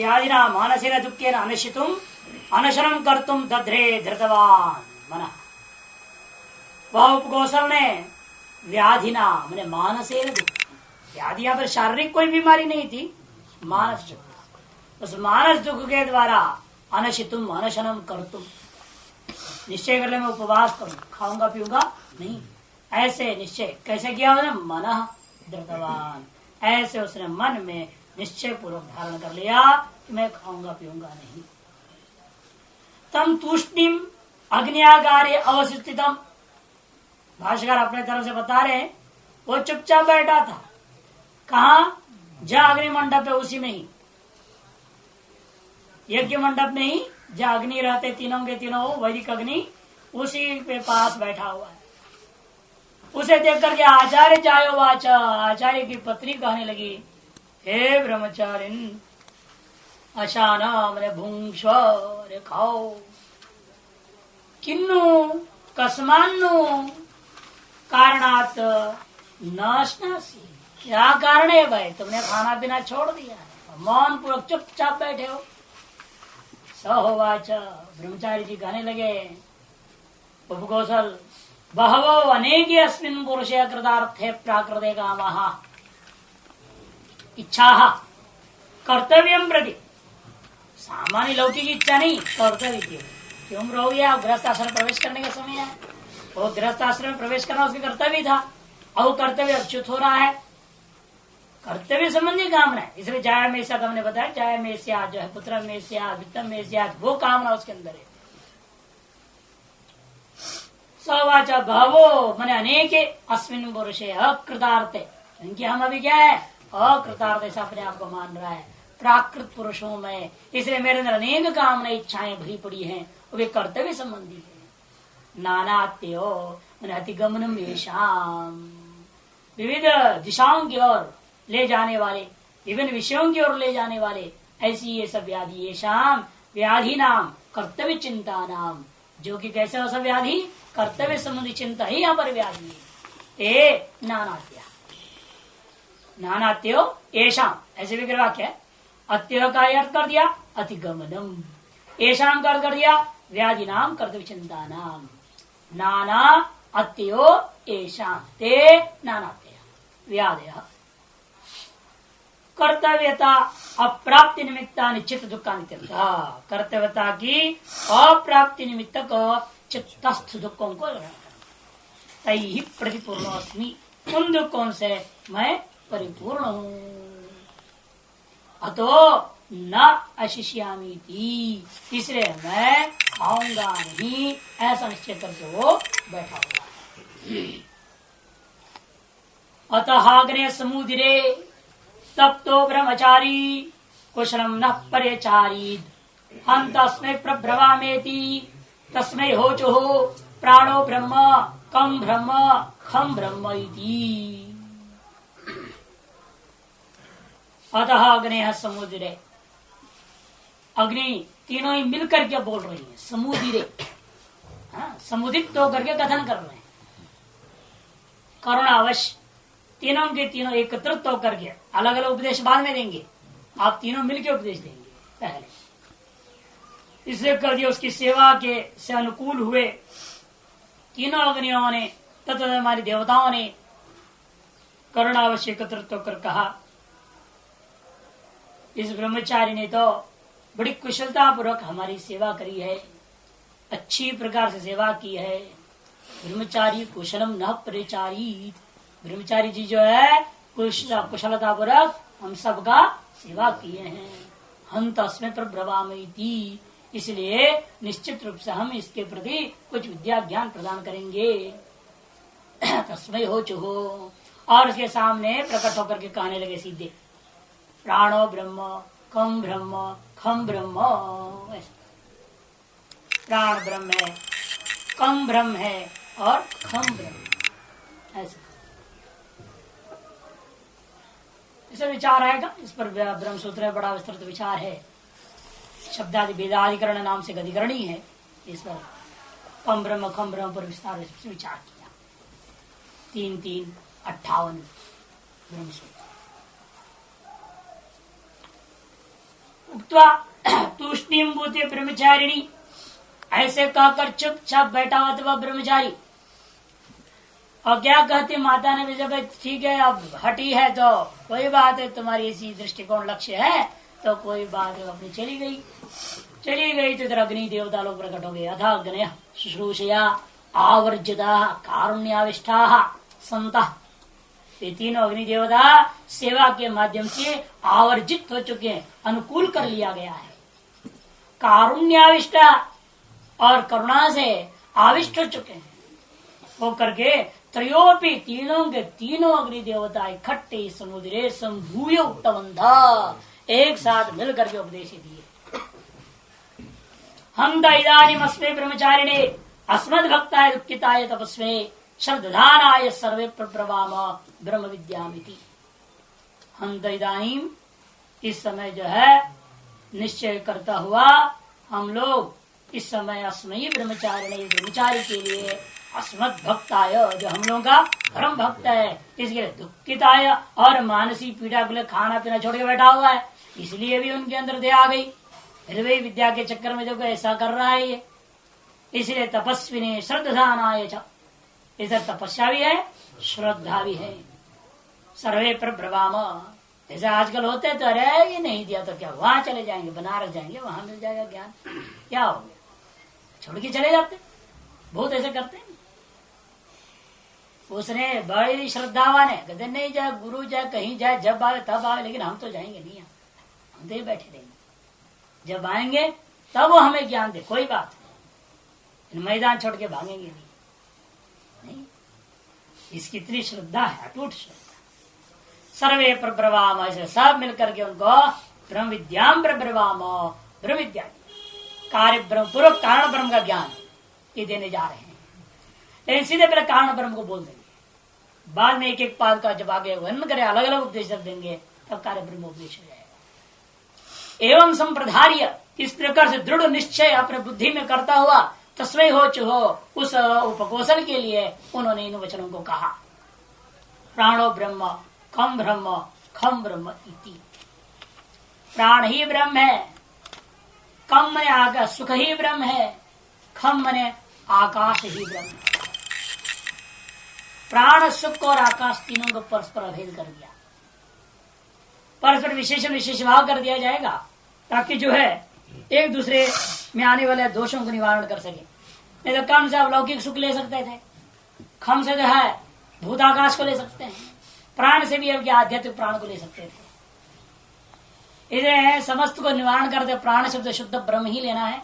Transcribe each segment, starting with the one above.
व्याधिना मानसेन दुःखेन अनशितुम अनशनम कर्तुम दध्रे धृतवान मन। वह उपगोसल ने व्याधिना मैंने मानसेन दुख, व्याधि यहाँ पर शारीरिक कोई बीमारी नहीं थी, मानस दुख। उस मानस दुख के द्वारा अनशितुम अनशनम कर्तुम, निश्चय कर ले मैं उपवास करूं, खाऊंगा पीऊंगा नहीं, ऐसे निश्चय कैसे किया उसने, मन धृतवान, ऐसे उसने मन में निश्चय पूर्वक धारण कर लिया कि मैं खाऊंगा पीऊंगा नहीं। तम तूष्णिम अग्नियागारे अवस्थितम, भाष्यकार अपने तरफ से बता रहे हैं वो चुपचाप बैठा था। कहा, जहाँ अग्नि मंडप है उसी में ही, यज्ञ मंडप में ही जहाँ अग्नि रहते तीनों के तीनों वैदिक अग्नि, उसी पे पास बैठा हुआ है। उसे देख करके आचार्य जायोवाच, आचार्य की पत्नी कहने लगी, हे ब्रह्मचारिन अशाना मैंने भूंक्ष्व, अरे खाओ, किन्नु कस्मान्नु कारणात नाशनासी, क्या कारण है भाई तुमने खाना पीना छोड़ दिया है, मौन पूर्वक चुपचाप बैठे हो। सहोवाच, ब्रह्मचारी जी कहने लगे, उपगोसल बहवो अनेके अस्मिन् पुरुषे कृतार्थे प्राकृते कामः इच्छा कर्तव्यम प्रति, सामान्य लौकिक इच्छा नहीं, कर्तव्य। क्यों रहोगे आप, गृहस्थ आश्रम प्रवेश करने का समय है, वो गृहस्थ आश्रम में प्रवेश करना उसका कर्तव्य था, अब वो कर्तव्य अच्युत हो रहा है, कर्तव्य संबंधी कामना है। इसलिए जाया में से हमने बताया, जाया में से जो है पुत्र में से वित्तम में से वो कामना उसके अंदर है। सवाच भावो मैंने अनेके अस्मिन् पुरुषे अकृतार्थे, क्योंकि हम अभी क्या है अकृतार्थ ऐसा अपने आप को मान रहा है, प्राकृत पुरुषों में, इसलिए मेरे अंदर अनेक कामना इच्छाएं भरी पड़ी हैं, वो भी कर्तव्य संबंधी है। नानात्यो मैंने अतिगमनम येषाम, विविध दिशाओं की ओर ले जाने वाले, विभिन्न विषयों की ओर ले जाने वाले, ऐसी ये सब व्याधि, येषाम व्याधि नाम कर्तव्य चिंता नाम, जो कि कैसे हो सब व्याधि, कर्तव्य संबंधी चिंता ही यहाँ पर व्याधि है। ए नानात्या, नानात्यो येषाम, ऐसे भी वाक्य है, अत्यो का अर्थ कर दिया अतिगमनम, येषाम का अर्थ कर दिया व्याधि नाम कर्तव्य चिंता नाम, नाना अत्यो येषाम ते नानात्य व्याधय, कर्तव्यता अप्राप्ति निमित्ता निश्चित दुखा नित्यता, कर्तव्यता की अप्राप्ति निमित्त को चित्तस्थ दुखों को तैहि प्रतिपूर्णोस्मि, उन दुखों से मैं परिपूर्ण हूँ। अतो न अशिष्यामी थी, इसलिए मैं खाऊंगा नहीं, ऐसा निश्चय करके वो बैठा हुआ है। अतः अग्ने समुद्रे तप्तो ब्रह्मचारी कुशलम न पर्यचारीद, हम तस्मै प्रभ्रवामेति तस्मै होचुः प्राणो ब्रह्म कम ब्रह्म खम ब्रह्म इति। अतः अग्नि समुद्रे, अग्नि तीनों ही मिलकर के बोल रही है, समुद्रे, समुदित होकर के कथन कर रहे हैं, करुणावश तीनों के तीनों एकत्रित होकर के, अलग अलग उपदेश बाद में देंगे, आप तीनों मिलकर उपदेश देंगे पहले, इसलिए कर दिया उसकी सेवा के से अनुकूल हुए तीनों अग्नियों ने तथा हमारी देवताओं ने करुणावश एकत्रित होकर कहा, इस ब्रह्मचारी ने तो बड़ी कुशलता पूर्वक हमारी सेवा करी है, अच्छी प्रकार से सेवा की है। ब्रह्मचारी कुशलम न परिचारित, ब्रह्मचारी जी जो है कुशलता पूर्वक हम सबका सेवा किए हैं। हम तस्मै प्रब्रवामि, इसलिए निश्चित रूप से हम इसके प्रति कुछ विद्या ज्ञान प्रदान करेंगे। तस्मै हो चुहो, और उसके सामने प्रकट होकर के कहने लगे सीधे, प्राणो ब्रह्म कम ब्रह्म खम ब्रह्म, प्राण ब्रह्म है, कम ब्रह्म है और खम ब्रह्म, ऐसा इसे विचार आएगा। इस पर ब्रह्म सूत्र में बड़ा विस्तृत विचार है, शब्दादि वेदाधिकरण नाम से अधिकरणी है, इस पर कम ब्रह्म खम ब्रह्म पर विस्तार से विचार किया। 3-3-58 ब्रह्म सूत्र। उक्त्वा तूष्णीम भूते ब्रह्मचारिणी, ऐसे कहकर चुपचाप बैठा हुआ था वह ब्रह्मचारी। और क्या कहती माता ने भी, जब ठीक है अब हटी है तो कोई बात है, तुम्हारी ऐसी दृष्टिकोण लक्ष्य है तो कोई बात है, अपनी चली गई तो इधर अग्नि देवता लोग प्रकट हो गए। अथा अग्नि शुश्रूषया आवर्जिता कारुण्याविष्ठा संता, ये तीनों अग्नि देवता सेवा के माध्यम से आवर्जित हो चुके हैं, अनुकूल कर लिया गया है। कारुण्याविष्टा, और करुणा से आविष्ट हो चुके हैं, वो करके त्रयोपि तीनों के तीनों अग्नि देवता इकट्ठे समुद्रे संभूय उक्तवंधा, एक साथ मिलकर के उपदेश दिए। हम इदानीम अस्मे ब्रह्मचारिणे अस्मद भक्ताय दुःखिताय तपस्वे श्रद्धानाय सर्वे प्रब्रवाम ब्रह्म विद्यामिति। हम इदानीम, इस समय जो है निश्चय करता हुआ हम लोग इस समय अस्मयी ब्रह्मचारिणे, ब्रह्मचारी के लिए अस्मद भक्ताय, जो हम लोगों का परम भक्त है, इसके लिए दुखिताय, और मानसिक पीड़ा के लिए खाना पीना छोड़ के बैठा हुआ है, इसलिए भी उनके अंदर दया आ गई। फिर वही विद्या के चक्कर में जो ऐसा कर रहा है ये, इसलिए तपस्विनी श्रद्धानाय, इधर तपस्या भी है श्रद्धा भी है। सर्वे प्रभ्रवाम, जैसे आजकल होते हैं तो अरे ये नहीं दिया तो क्या, वहां चले जाएंगे, बनारस जाएंगे, वहां मिल जाएगा ज्ञान, क्या हो गया, छोड़ के चले जाते। बहुत ऐसे करते हैं। उसने बड़ी श्रद्धावान है, कहते नहीं जाए गुरु जाए कहीं जाए, जब आवे तब आवे, लेकिन हम तो जाएंगे नहीं, हम तो ही बैठे रहेंगे, जब आएंगे तब वो हमें ज्ञान दे, कोई बात नहीं, मैदान छोड़ के भागेंगे नहीं। इसकी इतनी श्रद्धा है, अटूट श्रद्धा। सर्वे प्रब्रवाम, ऐसे सब मिलकर के उनको ब्रह्म विद्याम प्रब्रवाम, ब्रह्म विद्या कार्य ब्रह्म पूर्व कारण ब्रह्म का ज्ञान ये देने जा रहे हैं। लेकिन सीधे पहले कारण ब्रह्म को बोल देंगे, बाद में एक एक पाद का जब आगे वर्णन करे, अलग अलग उपदेश देंगे, तब कार्य ब्रह्म उपदेश हो जाएगा। एवं संप्रधार्य, इस प्रकार से दृढ़ निश्चय अपने बुद्धि में करता हुआ तस्मै हो चुहो, उस उपकोषण के लिए उन्होंने इन वचनों को कहा। प्राणो ब्रह्म खम ब्रह्म इति। प्राण ही ब्रह्म है, कम मने आकाश, सुख ही ब्रह्म है, खम मने आकाश ही ब्रह्म है। प्राण, सुख और आकाश तीनों को परस्पर अभेद कर दिया, परस्पर विशेषण विशेष भाव कर दिया जाएगा, ताकि जो है एक दूसरे में आने वाले दोषों को निवारण कर सके। नहीं तो कम से अलौकिक सुख ले सकते थे, खम से जो है भूताकाश को ले सकते हैं, प्राण से भी अब आध्यात्मिक प्राण को ले सकते थे। इसे समस्त को निवारण करते प्राण शब्द शुद्ध ब्रह्म ही लेना है।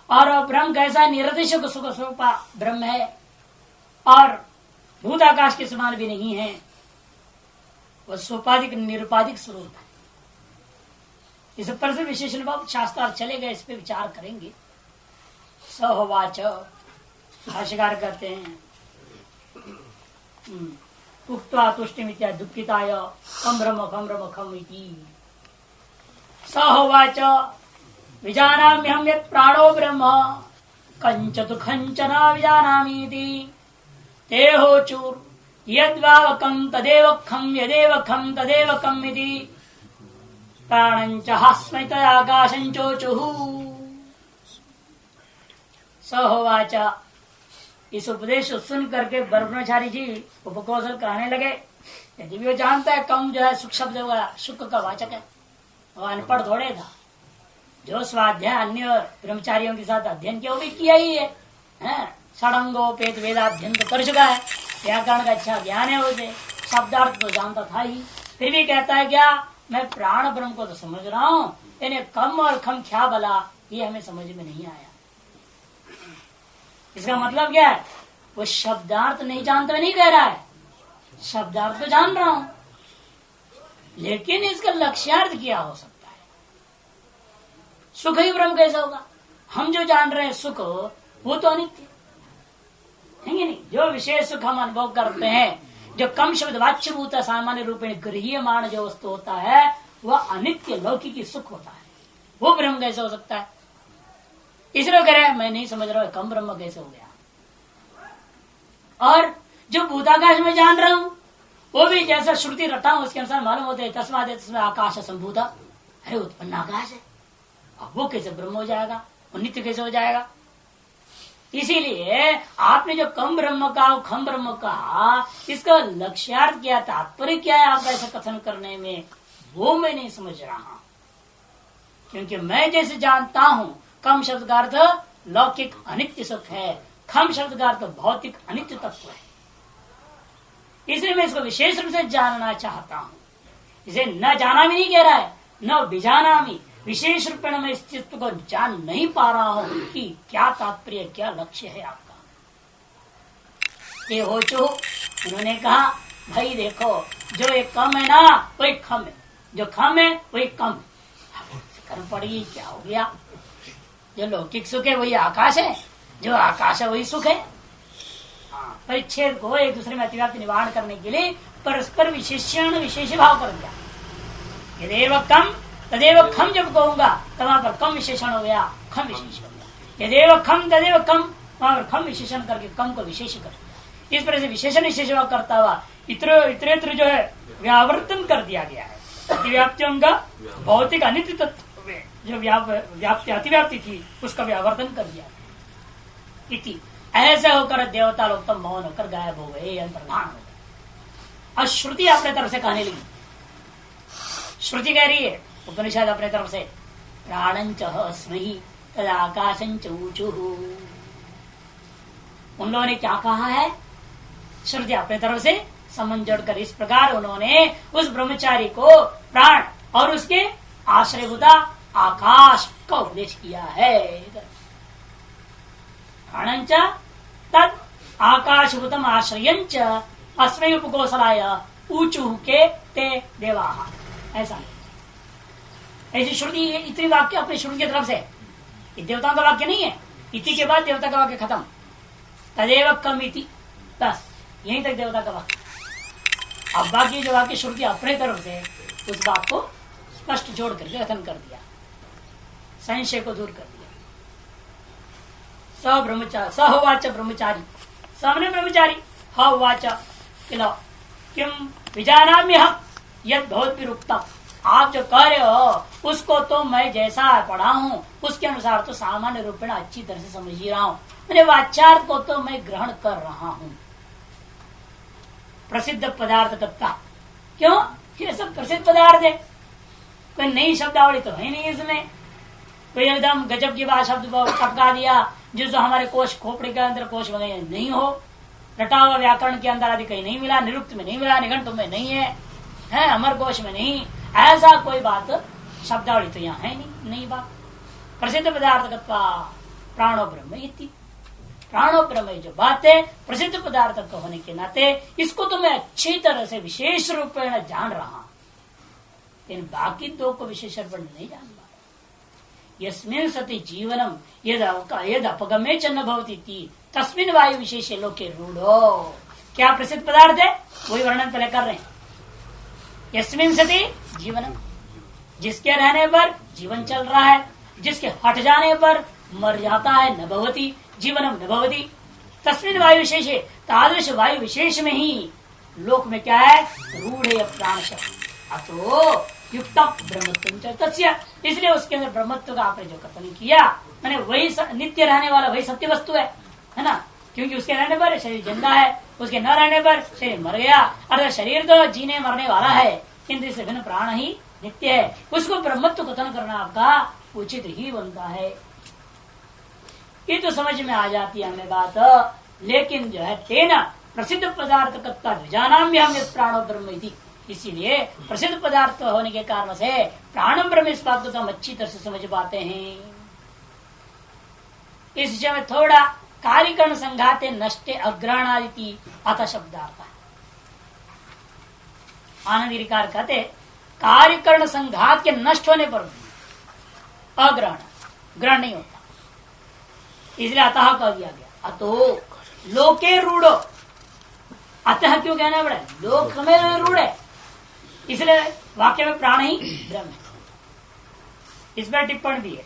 और ब्रह्म कैसा निरतिशक सुख स्वरूप ब्रह्म है, और भूताकाश के समान भी नहीं है, वह सोपाधिक निरुपाधिक स्वरूप है। इस पर से विशेषण भाव शास्त्रार्थ चले गए, इस पे विचार करेंगे। सहोवाच, भाष्यकार कहते हैं उक्त्वा तुष्टिमित्या दुःखिताय खम ब्रह्म खम इति। सहोवाच विजानाम्यहं यत् प्राणो ब्रह्म कंच तु खंचन विजानामीति। ते होचुर् यद्वावकं तदेव खं यदेव खं तदेव खम् इति। प्राणञ्च हास्मै तदाकाशं चोचुः। सहोवाच, इस उपदेश सुन करके ब्रह्मचारी जी उपकौशल कहने लगे, यदि भी वो जानता है कम जो है सुख शब्द सुख का वाचक है, वो अनपढ़ थोड़े था, जो स्वाध्याय अन्य ब्रह्मचारियों के साथ अध्ययन किया वो भी किया ही है, षडंगोपेत वेदाध्ययन तो कर चुका है, व्याकरण का अच्छा ज्ञान है उसे, शब्दार्थ तो जानता था ही, फिर भी कहता है क्या मैं प्राण ब्रह्म को तो समझ रहा हूँ, इन्हें कम और खम क्या भला ये हमें समझ में नहीं आया। इसका मतलब क्या है, वो शब्दार्थ नहीं जानते नहीं कह रहा है, शब्दार्थ तो जान रहा हूं, लेकिन इसका लक्ष्यार्थ क्या हो सकता है। सुख ही ब्रह्म कैसा होगा, हम जो जान रहे हैं सुख वो तो अनित्य है नहीं। जो विशेष सुख हम अनुभव करते हैं, जो कम शब्द वाच्यभूत सामान्य रूप में गृह्यमाण जो वस्तु होता है वह अनित्य लौकिक सुख होता है, वो ब्रह्म कैसे हो सकता है। इसलिए कह रहे हैं मैं नहीं समझ रहा कम ब्रह्म कैसे हो गया। और जो भूताकाश में जान रहा हूं वो भी जैसा श्रुति रटा हूं उसके अनुसार मालूम होते है, तस्मात् आकाश संभूता, अरे उत्पन्न आकाश है, अब वो कैसे ब्रह्म हो जाएगा, वो नित्य कैसे हो जाएगा? इसीलिए आपने जो कम ब्रह्म कहा, खम ब्रह्म कहा, इसका लक्ष्यार्थ क्या, तात्पर्य क्या है आप ऐसा कथन करने में, वो मैं नहीं समझ रहा। क्योंकि मैं जैसे जानता हूं कम शब्द का अर्थ लौकिक अनित्य सुख है, खम शब्द का अर्थ भौतिक अनित्य तत्व है। इसलिए मैं इसको विशेष रूप से जानना चाहता हूं। इसे न जाना भी नहीं कह रहा है, न बिजाना भी, विशेष रूप में मैं इस चित्त को जान नहीं पा रहा हूं कि क्या तात्पर्य, क्या लक्ष्य है आपका। ये हो चो उन्होंने कहा भाई देखो, जो एक कम है ना वही खम है, जो खम है वही कम है। कर्म पड़ेगी, क्या हो गया? जो लौकिक सुख है वही आकाश है, जो आकाश है वही सुख है। परिच्छेद को एक दूसरे में अतिव्याप्ति निवारण करने के लिए परस्पर विशेषण विशेष भाव कर दिया। यदेव कम तदेव खम जब कहूंगा तब वहां पर कम विशेषण हो गया, खम विशेष हो गया। यदेव खम तदेव कम, वहां पर खम विशेषण करके कम को विशेष कर दिया। इस तरह से विशेषण विशेष करता हुआ इतरेत्र जो है व्यावर्तन कर दिया गया है। अतिव्याप्तियों का भौतिक अनित्य तत्व में जो व्याप्ति अतिव्याप्ति थी उसका व्यावर्तन कर दिया इति। ऐसे होकर देवता लोग तो मौन होकर गायब हो गए, अंतर्धान हो गए। और श्रुति अपने तरफ से कहने लगी, श्रुति कह रही है उपनिषद अपने तरफ से, प्राणंच अस्महि तदाकाशंच ऊचुः। उन लोगों ने क्या कहा है? श्रुति अपने तरफ से संबंध जोड़कर इस प्रकार उन्होंने उस ब्रह्मचारी को प्राण और उसके आश्रयभूता आकाश का उपदेश किया है। प्राणंच तद आकाशभूतम आश्रयंच अस्मै उपकोसलाय ऊचुः के ते देवाः। ऐसा ऐसी श्रुति, इतनी वाक्य अपनी श्रुति की तरफ से, देवताओं का वाक्य नहीं है। इति के बाद देवता का वाक्य खत्म, तदेव कम इति, बस यहीं तक देवता का वाक्य। अब बाकी जो वाक्य श्रुति अपने तरफ से उस बात को स्पष्ट जोड़ करके कथन कर दिया, संशय को दूर कर दिया। स ब्रह्मचारी सहोवाच ब्रह्मचारी, सामने ब्रह्मचारी हवाच किल किम विजानाम्यहम् यद भवद्भिरुक्तम्। आप जो कह रहे हो उसको तो मैं जैसा पढ़ा हूँ उसके अनुसार तो सामान्य रूप में अच्छी तरह से समझ ही रहा हूँ, मैंने वाच्यार्थ को तो मैं ग्रहण कर रहा हूँ। प्रसिद्ध पदार्थ तत्व, क्यों? ये सब प्रसिद्ध पदार्थ है, कोई नई शब्दावली तो है नहीं इसमें, कोई एकदम गजब की बात शब्द टपका दिया जो हमारे कोश खोपड़ी के अंदर कोश वगैरह नहीं हो, रटा हुआ व्याकरण के अंदर आदि कहीं नहीं मिला, निरुक्त में नहीं मिला, निघंटु में नहीं है, अमर कोश में नहीं, ऐसा कोई बात शब्दावली तो यहाँ है नहीं बात। प्रसिद्ध पदार्थ प्राणो ब्रह्म इति, प्राणो ब्रह्म जो बात है प्रसिद्ध पदार्थ का होने के नाते इसको तो मैं अच्छी तरह से विशेष रूप में जान रहा हूं, लेकिन बाकी दो को विशेष रूप में नहीं जान पा रहा। यस्मिन् सति जीवनम यद अपगम्य च न भवति तस्मिन् वायु विशेष लोके रूढ़ो। क्या प्रसिद्ध पदार्थ है? वही वर्णन पहले कर रहे हैं। यस्मिन् सति जीवनम, जिसके रहने पर जीवन चल रहा है, जिसके हट जाने पर मर जाता है, न भवति जीवनम न भवति तस्मिन् वायु विशेष, तादृश वायु विशेष में ही लोक में क्या है? रूढ़ प्राण अतो युक्त ब्रह्मत्व तस्य, इसलिए उसके अंदर ब्रह्मत्व का आपने जो कथन किया, मैंने वही नित्य रहने वाला वही सत्य वस्तु है ना, क्योंकि उसके रहने पर शरीर जिंदा है, उसके न रहने पर शरीर मर गया, अर्थात शरीर तो जीने मरने वाला है किंतु इससे भिन्न प्राण ही नित्य है, उसको ब्रह्मत्व कथन करना आपका उचित ही बनता है। ये तो समझ में आ जाती है हमें बात, लेकिन जो है तेना प्रसिद्ध पदार्थ विजानाम्यहम् यत् प्राणो ब्रह्म इति, इसीलिए प्रसिद्ध पदार्थ होने के कारण से प्राणम ब्रह्म इस बात को तो हम अच्छी तरह से समझ पाते हैं। इस विषय में थोड़ा कार्यकरण संघाते नष्टे अग्रहणादिति अथ शब्दार्थ, आनंदगिरिकार कहते कार्यकरण संघात के नष्ट होने पर अग्रहण ग्रहण नहीं होता, इसलिए अतः कह दिया गया। अतो लोके रूढ़ो, अतः क्यों कहना पड़ा? लोक में रूढ़ है, इसलिए वाक्य में प्राण ही ब्रह्म है। इस पर टिप्पणी भी है,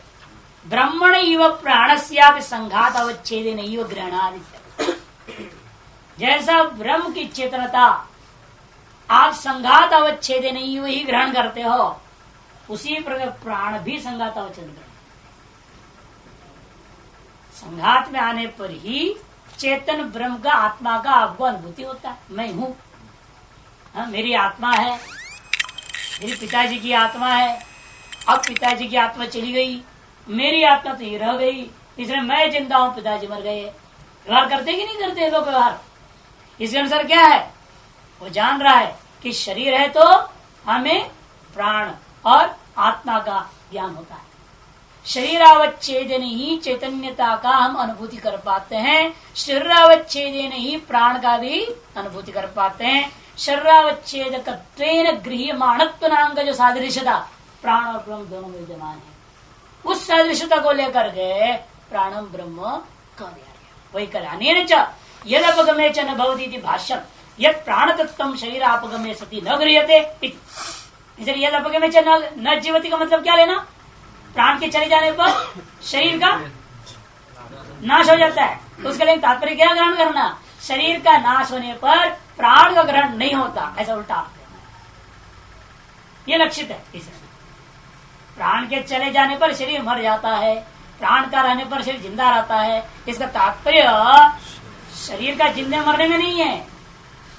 ब्रह्मण इव प्राणस्यापि संघात अवच्छेदेन इव ग्रहणादित्य। जैसा ब्रह्म की चेतनता आप संघात अवच्छेदेन ही ग्रहण करते हो, उसी प्रकार प्राण भी संघात अवचेतन ग्रहण। संघात में आने पर ही चेतन ब्रह्म का आत्मा का आपको अनुभूति होता है। मैं हूं, मेरी आत्मा है, मेरे पिताजी की आत्मा है। अब पिताजी की आत्मा चली गई, मेरी आत्मा तो ये रह गई, इसलिए मैं जिंदा हूं, पिताजी मर गए। व्यवहार करते कि नहीं करते लोग व्यवहार? इसके अनुसार क्या है, वो जान रहा है कि शरीर है तो हमें प्राण और आत्मा का ज्ञान होता है। शरीरावच्छेदन ही चैतन्यता का हम अनुभूति कर पाते हैं, शरीरावच्छेदन ही प्राण का भी अनुभूति कर पाते हैं। शरीरावच्छेद गृह्यमाणत्व नाम का जो सादृश्यता प्राण और ब्रह्म दोनों में विद्यमान है, उस सादृश्यता को लेकर के प्राणम ब्रह्म कह दिया गया। वही कर अनेन च यदपगमे च न भवति भाष्यम यद प्राण तत्व शरीरापगमे सती न गृह्यते। इसलिए यदपगमे च न जीवति का मतलब क्या लेना, प्राण के चले जाने पर शरीर का नाश हो जाता है, तो उसके लिए तात्पर्य क्या ग्रहण करना, शरीर का नाश होने पर प्राण का ग्रहण नहीं होता, ऐसा उल्टा ये लक्षित है। इसमें प्राण के चले जाने पर शरीर मर जाता है, प्राण का रहने पर शरीर जिंदा रहता है। इसका तात्पर्य शरीर का जिंदा मरने में नहीं है,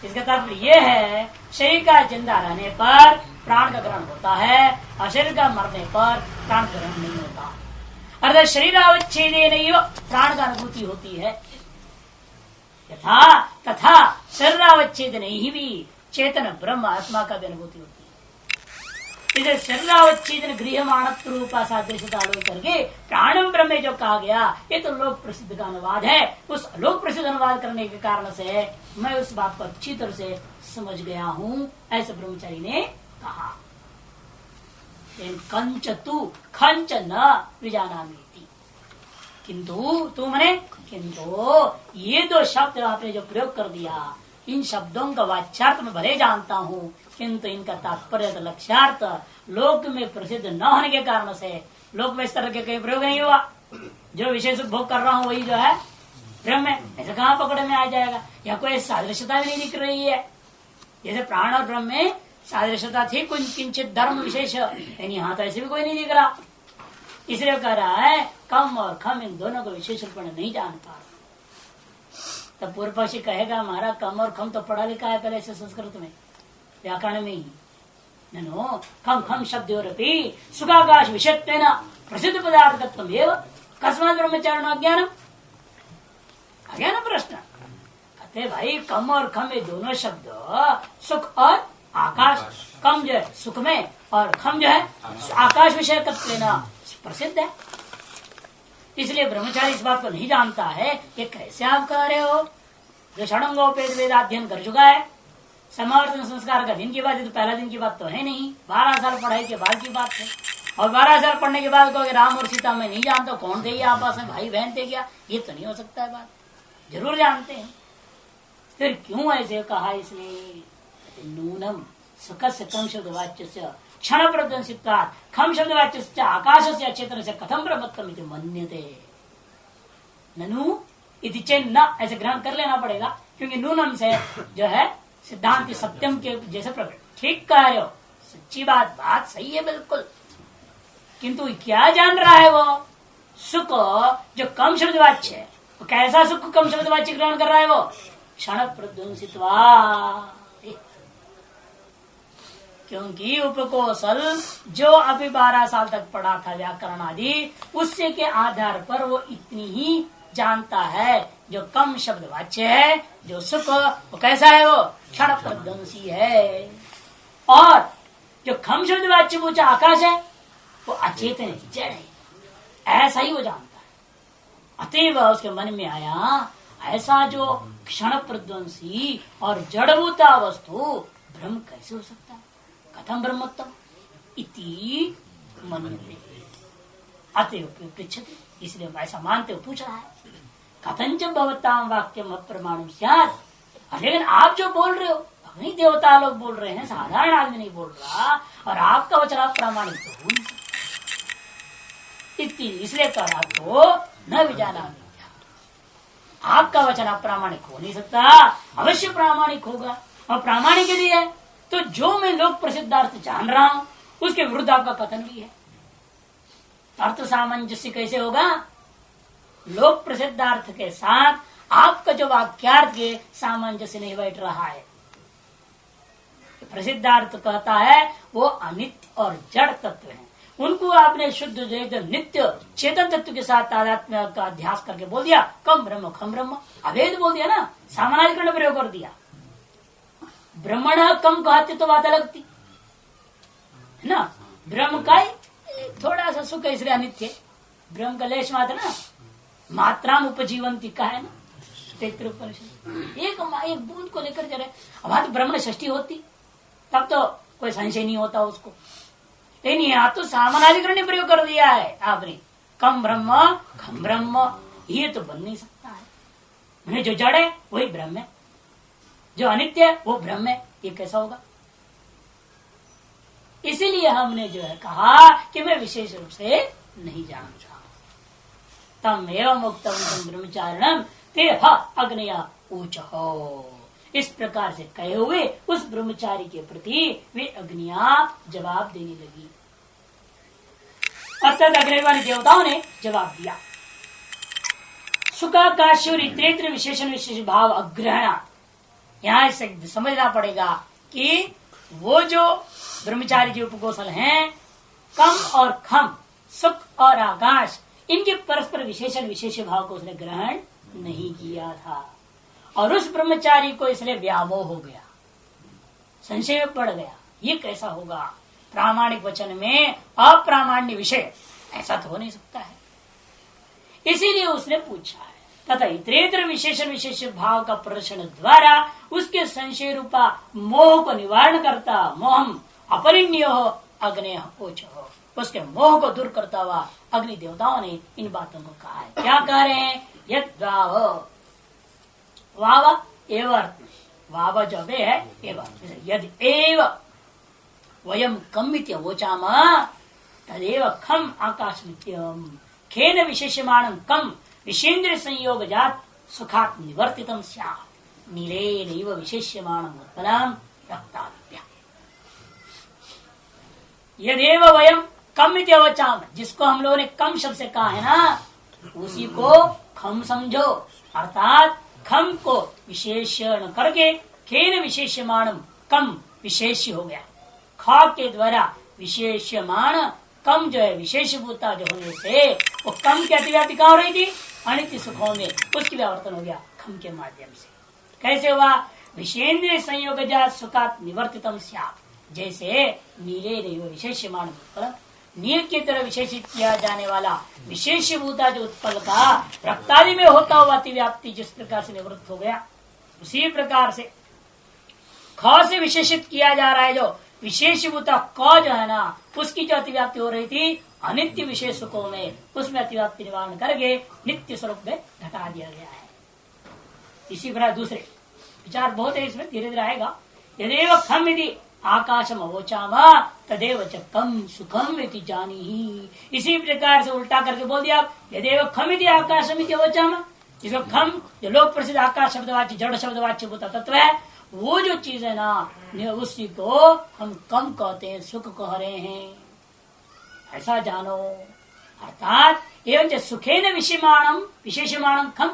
इसका तात्पर्य यह है शरीर का जिंदा रहने पर प्राण का ग्रहण होता है और शरीर का मरने पर प्राण ग्रहण नहीं होता। अर्थात शरीर अवच्छेदे नहीं हो प्राण का अनुभूति होती है, यथा तथा शरीरावच्छेदन ही भी चेतन ब्रह्म आत्मा का भी अनुभूति होती है। इसे शरीरावच्छेदन गृह्यमाणत्व रूपा सादृश्यता आलोक करके प्राणम ब्रह्म जो कहा गया, ये तो लोक प्रसिद्ध का अनुवाद है। उस लोक प्रसिद्ध अनुवाद करने के कारण से मैं उस बात को अच्छी तरह से समझ गया हूँ, ऐसे ब्रह्मचारी ने कहा। कंच तू खंच न विजानामीति, किंतु तू मने किंतु ये दो शब्द आपने जो प्रयोग कर दिया, इन शब्दों का वाच्यार्थ में भले जानता हूँ, किंतु इनका तात्पर्य तो लक्ष्यार्थ लोक में प्रसिद्ध न होने के कारण से लोक में इस तरह के कहीं प्रयोग नहीं हुआ। जो विशेष उपभोग कर रहा हूँ वही जो है ब्रह्म है, ऐसा कहाँ पकड़ में आ जाएगा। या कोई सादृश्यता भी नहीं दिख रही है, जैसे प्राण और ब्रह्म में सादृश्यता थी कुछ किंचित धर्म विशेष, यानी यहाँ तो ऐसे भी कोई नहीं दिख रहा। इसलिए कह रहा है कम और खम इन दोनों को विशेष रूप में नहीं जान पा रहा। तब पूर्व पक्षी कहेगा हमारा कम और खम तो पढ़ा लिखा है पहले से संस्कृत में, व्याकरण में ही। ननो खम खम शब्द सुखाकाश विषयत्वेन प्रसिद्ध पदार्थत्वम् एव कस्मात् ब्रह्मचारिण अज्ञानम। अज्ञान प्रश्न कहते भाई कम और खम ये दोनों शब्द सुख और आकाश, कम जो है सुख में और खम जो है आकाश विषय प्रसिद्ध है। इसलिए ब्रह्मचारी इस बात को नहीं जानता है, ये कैसे आप कह रहे हो जो षडंगोपेत वेदाध्ययन कर चुका है। समावर्तन संस्कार का दिन की बात है तो पहला दिन की बात तो है नहीं, 12 साल पढ़ाई के बाद की बात है। और 12 साल पढ़ने के बाद कहोगे राम और सीता मैं नहीं जानता, कौन थे ये आपस में भाई बहन थे क्या, ये तो नहीं हो सकता है। बात जरूर जानते हैं, फिर क्यों ऐसे कहा इसने। नूनम सुख से कम शब्द वाच्य से क्षण प्रदंसिता खम शब्द वाच्य से आकाश से क्षेत्र से कथम प्रमत्तम मन्यते। ननु इति चेन्न ऐसे ग्रहण कर लेना पड़ेगा, क्योंकि नूनम से जो है सिद्धांत सत्यम के जैसे प्रकट। ठीक कह रहे हो, सच्ची बात सही है बिल्कुल, किंतु क्या जान रहा है वो सुख जो कम शब्द वाच्य है, वो कैसा सुख कम शब्द वाच्य ग्रहण कर रहा है वो क्षण प्रध्वंसित्वा। क्योंकि उपकौशल जो अभी 12 साल तक पढ़ा था व्याकरण आदि, उससे के आधार पर वो इतनी ही जानता है जो कम शब्द वाच्य है, जो सुख वो कैसा है वो क्षण प्रध्वंसी है। और जो खम शब्द वाच्य वो आकाश है वो अचेतन है, जड़ है, ऐसा ही वो जानता है। अतएव उसके मन में आया ऐसा जो क्षण प्रध्वंसी और जड़भूता वस्तु ब्रह्म कैसे हो सकता है, कथम ब्रह्मत्तम इति मन्यते। अतएव पृच्छति, इसलिए ऐसा मानते हो पूछ रहा है। कथंच भवताम वाक्यम अप्रमाणम स्यात्। लेकिन आप जो बोल रहे हो अग्नि देवता लोग बोल रहे हैं, साधारण आदमी नहीं बोल रहा, और आपका वचन अप्रामाणिक तो हो नहीं सकता। इसलिए कहा तो न विजाना, आपका वचन अप्रामाणिक हो नहीं सकता, अवश्य प्रामाणिक होगा। और प्रामाणिक यदि है तो जो मैं लोक प्रसिद्धार्थ जान रहा हूं उसके विरुद्ध आपका कथन भी है। अर्थ सामंजस्य कैसे होगा? लोक प्रसिद्धार्थ के साथ आपका जो वाक्यार्थ के सामंजस्य नहीं बैठ रहा है। प्रसिद्धार्थ कहता है वो अनित्य और जड़ तत्व है, उनको आपने शुद्ध नित्य चेतन तत्व के साथ तादात्म्य का अध्यास करके बोल दिया कम ब्रह्म खम ब्रह्म, अभेद बोल दिया ना, सामानाधिकरण प्रयोग कर दिया। ब्रह्मण कम कहते तो बात अलग थी है ना। ब्रह्म का थोड़ा सा सुख इसलिए अनित्य, ब्रह्म का लेश मात्र ना मात्रा उपजीवंती का है ना, एक बूंद को लेकर चले। अब तो ब्रह्मण षष्ठी होती तब तो कोई संशय नहीं होता उसको, लेकिन यहाँ तो सामानाधिकरण प्रयोग कर दिया है आपने, कम ब्रह्म खम ब्रह्म, ये तो बन नहीं सकता है। जो जड़ है वही ब्रह्म है, जो अनित्य है वो ब्रह्म है, ये कैसा होगा? इसीलिए हमने जो है कहा कि मैं विशेष रूप से नहीं जानता। तम एवं मुक्तम ब्रह्मचारिणम ते अग्नया ऊच हो, इस प्रकार से कहे हुए उस ब्रह्मचारी के प्रति वे अग्नियां जवाब देने लगी। अर्थात अग्नि वाली देवताओं ने जवाब दिया। सुखाकाश और इतरेत्र विशेषण विशेष भाव अग्रहणा, यहाँ से समझना पड़ेगा कि वो जो ब्रह्मचारी जो उपकोशल हैं, कम और खम, सुख और आकाश, इनके परस्पर विशेषण विशेष भाव को उसने ग्रहण नहीं किया था, और उस ब्रह्मचारी को इसलिए व्यामोह हो गया, संशय में पड़ गया। ये कैसा होगा? प्रामाणिक वचन में अप्रामाण्य विषय, ऐसा तो हो नहीं सकता है। इसीलिए उसने पूछा है। तथा इतरेतर विशेषण विशेष भाव का प्रदर्शन द्वारा उसके संशय रूपा मोह को निवारण करता, मोहम अपरिण्यो अग्नि ओच हो, उसके मोह को दूर करता हुआ अग्नि देवताओं ने इन बातों को कहा है। क्या कह रहे हैं? यद वाव एव अर्थ, वाव जो है एव, यद एव वयम कमित्य वोचाम तदेव खम आकाशमित्यम खेन विशेषमाणं कम विषेन्द्र संयोग जात सुखात् निवर्तितम स्यात् नीलेनैव विशेष्यमाणं उत्पलम रक्तादित्य। यदेव वयम कम इत्यवचाम, जिसको हम लोगों ने कम शब्द से कहा है ना, उसी को खम समझो, अर्थात खम को विशेषण करके खेन विशेष्यमाणम, कम विशेष्य हो गया, खा के द्वारा विशेष्यमाण, कम जो है विशेषभूता जो होने से वो कम की अतिव्याप्ति कहाँ हो रही थी? अनित्य सुखों में, उसकी व्यावर्तन हो गया खम के माध्यम से। कैसे हुआ? विषेन्द्रिय संयोग सुखात निवर्तितम स्यात्, जैसे नीले नहीं विशेष्यमाण, नील की तरह विशेषित किया जाने वाला विशेष भूता जो उत्पल का रक्तादि में होता हुआ अतिव्याप्ति जिस प्रकार से निवृत्त हो गया, उसी प्रकार से ख से विशेषित किया जा रहा है जो विशेष भूता क जो है ना, उसकी जो अतिव्याप्ति हो रही थी अनित्य विशेष सुखों में, उसमें अतिव्याप्ति निवारण करके नित्य स्वरूप में घटा दिया गया है। इसी प्रकार दूसरे विचार बहुत है इसमें, धीरे धीरे आएगा। यदेव खम यदि आकाशम अवोचामा तदेव च कम सुखम इति जानीहि, इसी प्रकार से उल्टा करके बोल दिया। यदेव खम यदि आकाशम इति अवोचामा, जिसको खम जो लोक प्रसिद्ध आकाश शब्दवाच्य जड़ शब्दवाच्य होता तत्व है, वो जो चीज है ना उसी को हम कम कहते हैं, सुख कह रहे हैं, ऐसा जानो। अर्थात एवं सुखे न विषयमाणम विशेषमाणम खम,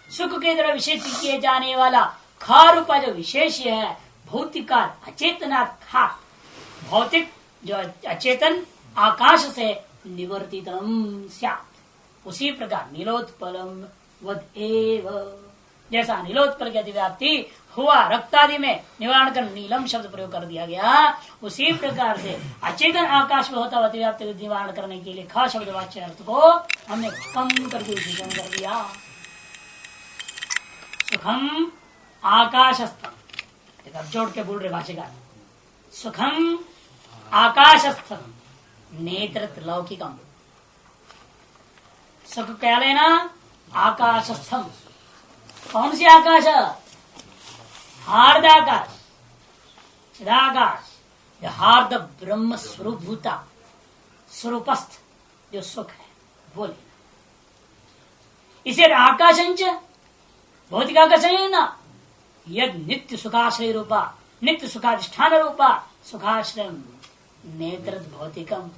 सुख के द्वारा विशेष किए जाने वाला खा रूपा जो विशेष है भौतिकार अचेतनात् खा, भौतिक जो अचेतन आकाश से निवर्तितम स्यात्, उसी प्रकार नीलोत्पलम वद एव, जैसा नीलोत्पल की अतिव्याप्ति हुआ रक्तादि में निवारण कर नीलम शब्द प्रयोग कर दिया गया, उसी प्रकार से अचेतन आकाश में होता हुआ अतिव्याप्ति निवारण करने के लिए ख शब्द वाच्य अर्थ को हमने कम करके विशेषण कर दिया। सुखम आकाशस्थम, अब जोड़ के बोल रहे भाषिका, सुखम आकाशस्थम नेत्र लौकिकम, सुख क्या लेना? आकाशस्थम, कौन सी आकाश? हार्दाकाश, चिदाकाश, जो हार्द ब्रह्म स्वरूप भूता स्वरूपस्थ जो सुख है वो लेना। इसे आकाशंच भौतिक आकाश है ना, यद नित्य सुखाश्रय रूपा, नित्य सुखाधिष्ठान रूपा सुखाश्रय नेत्र भौतिकम,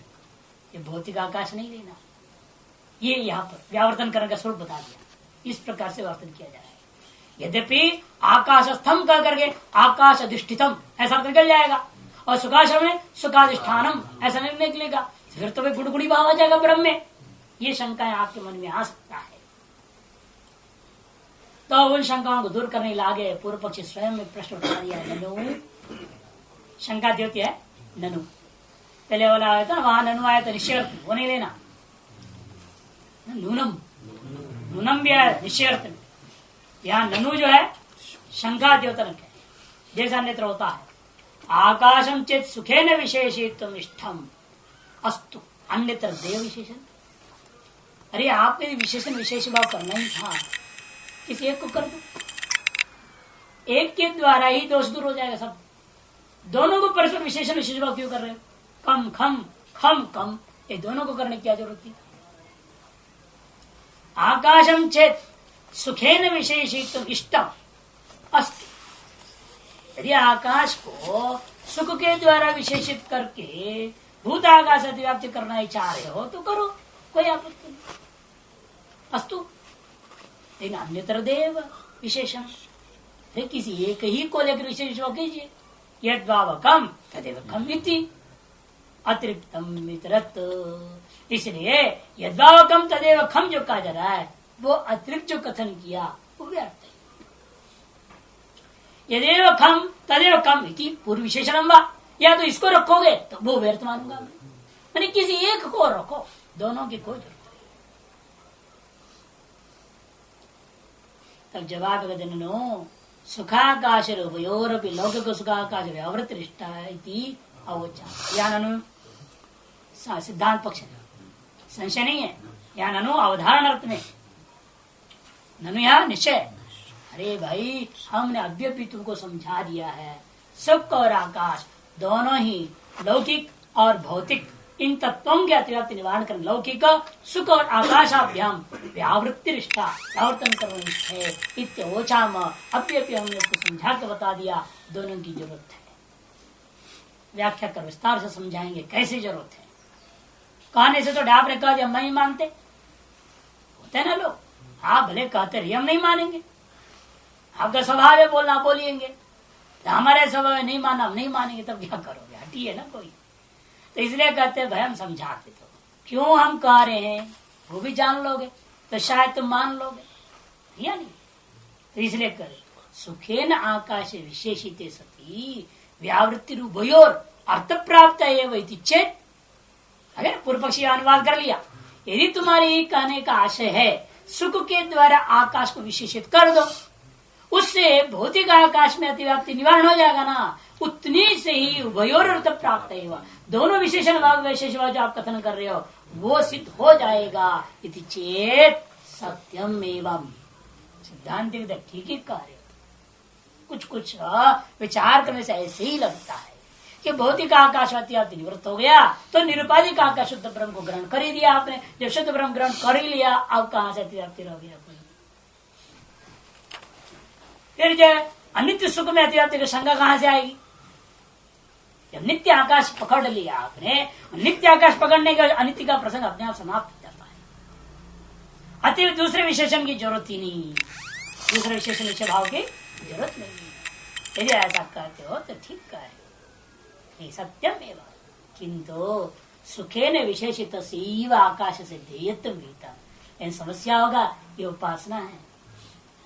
ये भौतिक आकाश नहीं लेना। ये यहाँ पर व्यावर्तन करने का स्वरूप बता दिया, इस प्रकार से वर्तन किया जा रहा है। यद्यपि आकाशस्थम कह करके आकाश अधिष्ठितम ऐसा अर्थ निकल जाएगा, और सुखाश्रम में सुखाधिष्ठानम ऐसा नहीं निकलेगा, फिर तो वे गुड़गुड़ी भाव आ जाएगा ब्रह्म में। ये शंकाएं आपके मन में आ सकता है। तो उन शंकाओं को दूर करने लागे पूर्व पक्षी स्वयं में प्रश्न उठा दिया। ननु शंका देती है, ननु पहले वाला आया था, वहां ननु आया था निश्चय, वो नहीं लेना। नूनम, नूनम भी आया निश्चय अर्थ में। यहाँ ननु जो है शंका द्योतन है, जैसा नेत्र होता है। आकाशम चेत सुखेन विशेषित्वम इष्टम अस्तु अन्यत्र देव विशेषण। अरे आपके विशेषण विशेष भाव करना ही था, किसी एक को कर दो, एक के द्वारा ही दोष दूर हो जाएगा सब। दोनों को परस्पर विशेषण विशेष भाव क्यों कर रहे हो? कम खम खम कम, ये दोनों को करने की क्या जरूरत थी? आकाशम चेत सुखेन विशेषित्वम इष्टम अस्तु, यदि आकाश को सुख के द्वारा विशेषित करके भूत आकाश अतिव्याप्ति करना ही चाह रहे हो तो करो, कोई आपत्ति नहीं। अस्तु, लेकिन अन्यत्र देव विशेषण, किसी एक ही को लेकर विशेष कीजिए। यद्भावकम तदेव कम इति अतिरिक्तम इतरत, इसलिए यद्भावकम तदेव खम जो कहा जा रहा है वो अतिरिक्त जो कथन किया वो व्यर्थ है। यदेव खम तदेव कम इति पूर्व विशेषण, या तो इसको रखोगे तो वो व्यर्थ मानूंगा मैं, यानी किसी एक को रखो, दोनों की कोई जरूरत नहीं। तब जवाब नो सुखाकाश उभयोरपि लौकिक सुखाकाश व्यावृत्तिष्ठा इति अवोचा। या ननु सिद्धांत पक्ष संशय नहीं है, या ननु अवधारण अर्थ में, ननु यहाँ निश्चय। अरे भाई हमने अभ्यपि तुमको समझा दिया है, सुख और आकाश दोनों ही लौकिक और भौतिक इन तत्वों के अतिव्याप्ति निवारण कर लौकिक सुख और आकाशाभ्याम व्यावृत्ति रिष्ठा व्यावर्तन करना है इत्योचाम। अभ्यपि हमने उसको समझा के बता दिया, दोनों की जरूरत है। व्याख्या कर विस्तार से समझाएंगे कैसे जरूरत है। कहने से तो डाप ने कहा हम नहीं मानते, होते ना लोग, आप भले कहते रहिए हम नहीं मानेंगे, आपका स्वभाव है बोलना बोलिएंगे, तो हमारे स्वभाव नहीं माना हम नहीं मानेंगे, तब क्या करोगे? हटी है ना कोई। तो इसलिए कहते हैं भाई हम समझाते तो क्यों हम कह रहे हैं वो भी जान लोगे तो शायद तुम मान लोगे या नहीं। तो इसलिए करे सुखेन आकाश विशेषित सती व्यावृत्ति रूपयोर अर्थ प्राप्त है वही चेत। अगर पूर्व पक्षी अनुवाद कर लिया, यदि तुम्हारी कहने का आशय है सुख के द्वारा आकाश को विशेषित कर दो, उससे भौतिक आकाश में अतिव्याप्ति निवारण हो जाएगा ना, उतनी से ही उभयोर अर्थ प्राप्त है। दोनों विशेषण भाग विशेष भाग जो आप कथन कर रहे हो वो सिद्ध हो जाएगा। इति चेत सत्यम एवं सिद्धांत ठीक ही कह रहे हो। कुछ कुछ विचार करने से ऐसे ही लगता है कि भौतिक आकाश अतिव्याप्ति निवृत्त हो गया तो निरुपाधिक आकाश शुद्ध ब्रह्म को ग्रहण कर ही दिया आपने। जब शुद्ध ब्रह्म ग्रहण कर ही लिया, अब कहां से अतिव्याप्ति रह गया? फिर जो अनित्य सुख में अतिव्याप्ति की शंका कहां से आएगी? जब नित्य आकाश पकड़ लिया आपने, नित्य आकाश पकड़ने का अनित्य का प्रसंग अपने आप समाप्त हो जाता है। अति दूसरे विशेषण की जरूरत ही नहीं, दूसरे विशेषण विषय भाव की जरूरत नहीं। यदि ऐसा कहते हो तो ठीक कहे, सत्यम एवं किंतु सुखेन विशेषित आकाश से ध्येयत्व गीता। इन समस्या होगा, ये उपासना है।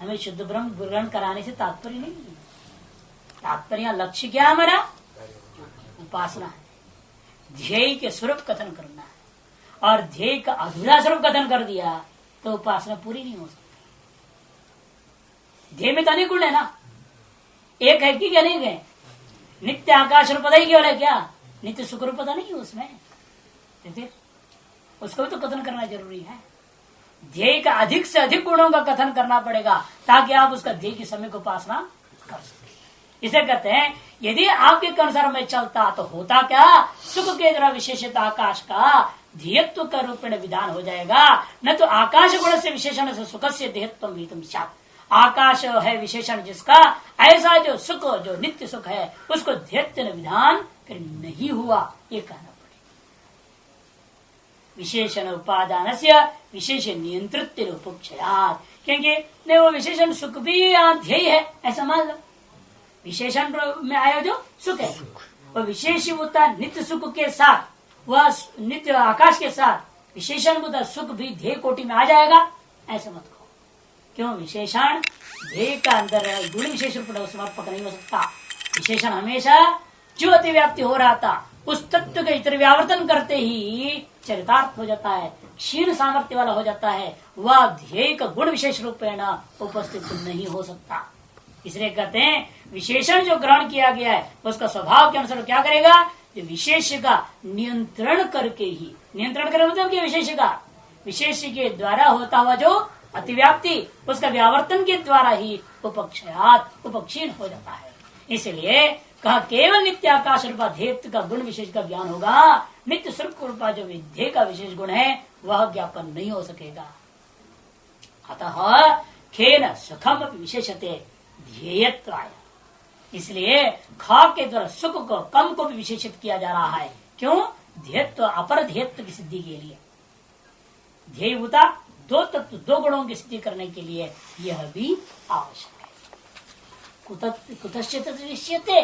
हमें शुद्ध ब्रह्म ग्रहण कराने से तात्पर्य नहीं है, तात्पर्य लक्ष्य क्या हमारा? उपासना है। ध्येय के स्वरूप कथन करना है, और ध्येय का अधूरा स्वरूप कथन कर दिया तो उपासना पूरी नहीं हो सकती। ध्येय में तो अनेक गुण है ना, एक है कि क्या नहीं गए? नित्य आकाश रूपता ही केवल है क्या? नित्य सुख रूपता नहीं है उसमें, फिर उसको भी तो कथन करना जरूरी है। ध्येय का अधिक से अधिक गुणों का कथन करना पड़ेगा ताकि आप उसका ध्येय की समय को उपासना कर सके। इसे कहते हैं यदि आपके अनुसार में चलता तो होता क्या? सुख के द्वारा विशेषित आकाश का ध्येयत्व का रूप में विधान हो जाएगा, न तो आकाश गुण से विशेषण से सुख से देहत्व आकाश है विशेषण जिसका, ऐसा जो सुख, जो नित्य सुख है, उसको ध्यत्य विधान फिर नहीं हुआ, ये कहना पड़ेगा। विशेषण उपादान से विशेष नियंत्रित उपक्षयात, क्योंकि नहीं वो विशेषण सुख भी ध्येय है, ऐसा मान लो। विशेषण में आया जो सुख है, वह विशेषभूता नित्य सुख के साथ, वह नित्य आकाश के साथ विशेषण सुख भी ध्येय कोटि में आ जाएगा, ऐसा मत कहो। क्यों? विशेषण ध्येय का अंदर गुण विशेष रूप समर्पक नहीं हो सकता। विशेषण हमेशा जो अतिव्याप्ति हो रहा था उस तत्व के इतर व्यावर्तन करते ही चरितार्थ हो जाता है, क्षीण सामर्थ्य वाला हो जाता है, वह ध्येय का गुण विशेष रूपेण उपस्थित नहीं हो सकता। इसलिए कहते हैं विशेषण जो ग्रहण किया गया है उसका स्वभाव के अनुसार क्या करेगा, जो विशेष का नियंत्रण करके ही, नियंत्रण करे मतलब कि विशेष के द्वारा होता हुआ जो अतिव्याप्ति, उसका व्यावर्तन के द्वारा ही उपक्षयात उपक्षीण हो जाता है। इसलिए कहा केवल नित्य आकाश रूपा ध्येय का गुण विशेष का ज्ञान होगा, नित्य स्वरूप रूपा जो विध्येय का विशेष गुण है वह ज्ञापन नहीं हो सकेगा। अतः खेन सुखम विशेषते ध्येयत्वाय, इसलिए खा के द्वारा सुख को, कम को भी विशेषित किया जा रहा है। क्यों? ध्येयत्व अपर ध्येयत्व की सिद्धि के लिए, ध्येयभूता दो तत्व दो गुणों की सिद्धि करने के लिए यह भी आवश्यक है। कुतश्चित निश्चयते,